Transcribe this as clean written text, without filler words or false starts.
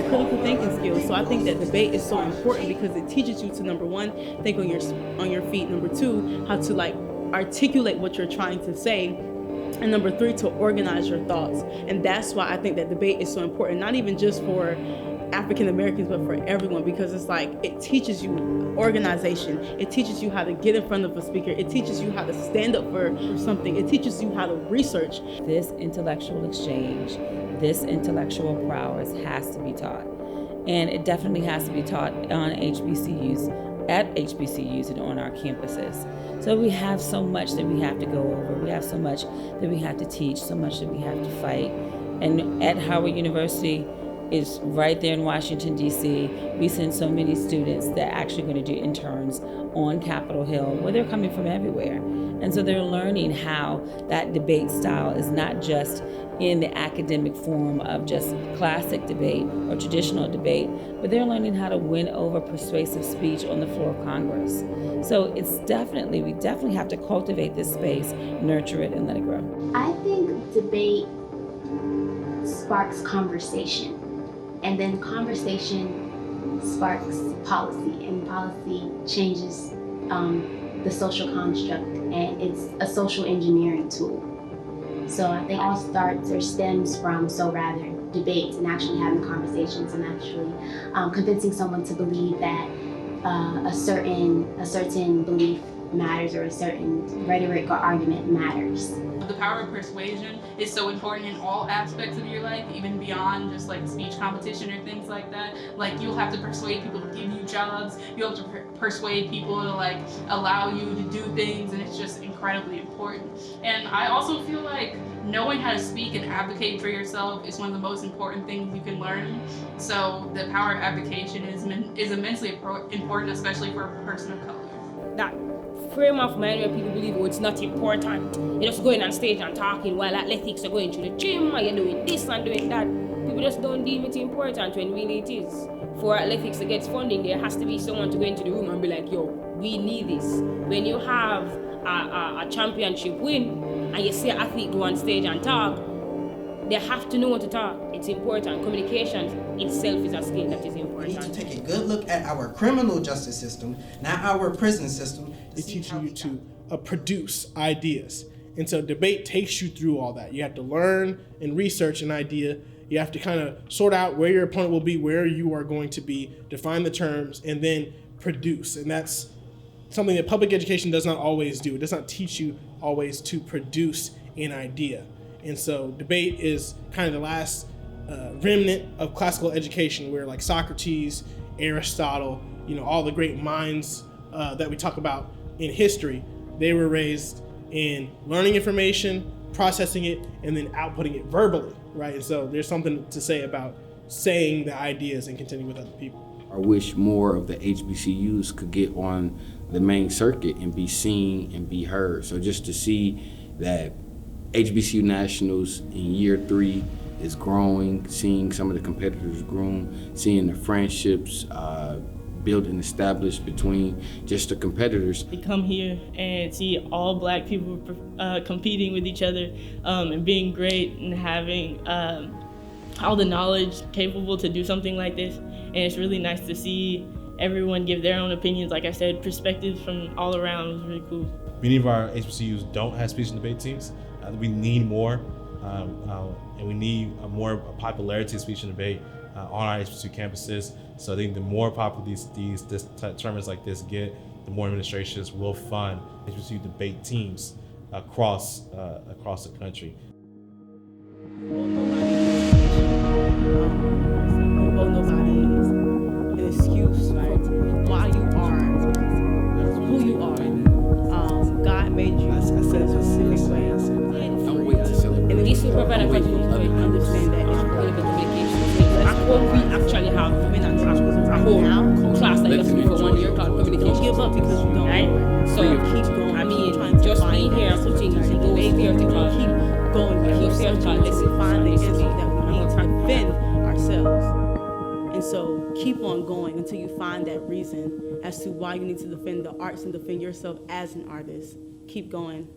critical thinking skills. So I think that debate is so important because it teaches you to, number one, think on your feet. Number two, how to like articulate what you're trying to say. And number three, to organize your thoughts. And that's why I think that debate is so important, not even just for African Americans, but for everyone, because it's like it teaches you organization. It teaches you how to get in front of a speaker. It teaches you how to stand up for something. It teaches you how to research. This intellectual exchange, this intellectual prowess has to be taught. And it definitely has to be taught on HBCUs, at HBCUs and on our campuses. So we have so much that we have to go over. We have so much that we have to teach, so much that we have to fight. And at Howard University, is right there in Washington, D.C. We send so many students that are actually going to do interns on Capitol Hill, where they're coming from everywhere. And so they're learning how that debate style is not just in the academic form of just classic debate or traditional debate, but they're learning how to win over persuasive speech on the floor of Congress. So we definitely have to cultivate this space, nurture it, and let it grow. I think debate sparks conversation. And then conversation sparks policy, and policy changes the social construct, and it's a social engineering tool. So I think all starts or stems from, debates and actually having conversations and actually convincing someone to believe that a certain belief matters, or a certain rhetoric or argument matters. The power of persuasion is so important in all aspects of your life, even beyond just like speech competition or things like that. Like you'll have to persuade people to give you jobs, you'll have to persuade people to like allow you to do things, and it's just incredibly important. And I also feel like knowing how to speak and advocate for yourself is one of the most important things you can learn. So the power of advocation is immensely important, especially for a person of color. That frame of mind where people believe, oh, it's not important. You're just going on stage and talking while athletics are going to the gym, or you're doing this and doing that. People just don't deem it important when really it is. For athletics to get funding, there has to be someone to go into the room and be like, yo, we need this. When you have a championship win and you see an athlete go on stage and talk, they have to know what to talk. It's important. Communication itself is a skill that is important. We need to take a good look at our criminal justice system, not our prison system. It teaches you to produce ideas. And so debate takes you through all that. You have to learn and research an idea. You have to kind of sort out where your opponent will be, where you are going to be, define the terms, and then produce. And that's something that public education does not always do. It does not teach you always to produce an idea. And so debate is kind of the last remnant of classical education, where like Socrates, Aristotle, all the great minds that we talk about in history, they were raised in learning information, processing it, and then outputting it verbally, right? And so there's something to say about saying the ideas and contending with other people. I wish more of the HBCUs could get on the main circuit and be seen and be heard. So just to see that HBCU Nationals in year 3 is growing, seeing some of the competitors groom, seeing the friendships built and established between just the competitors. To come here and see all Black people competing with each other and being great and having all the knowledge capable to do something like this. And it's really nice to see everyone give their own opinions. Like I said, perspectives from all around was really cool. Many of our HBCUs don't have speech and debate teams. We need more, and we need more popularity of speech and debate on our HBCU campuses. So I think the more popular these tournaments like this get, the more administrations will fund HBCU debate teams across the country. An excuse for why you are who you are. God made you in a specific way. And this will provide a platform for you to understand that it's really good communication. At home, we actually have a whole class that you have to do for 1 year called communication. Don't give up because you don't. Right? So keep going. I mean, just being here and putting those theoretical, keep going with those theoretical lessons. Find the energy that we need to defend ourselves. And so keep on going until you find that reason as to why you need to defend the arts and defend yourself as an artist. Keep going.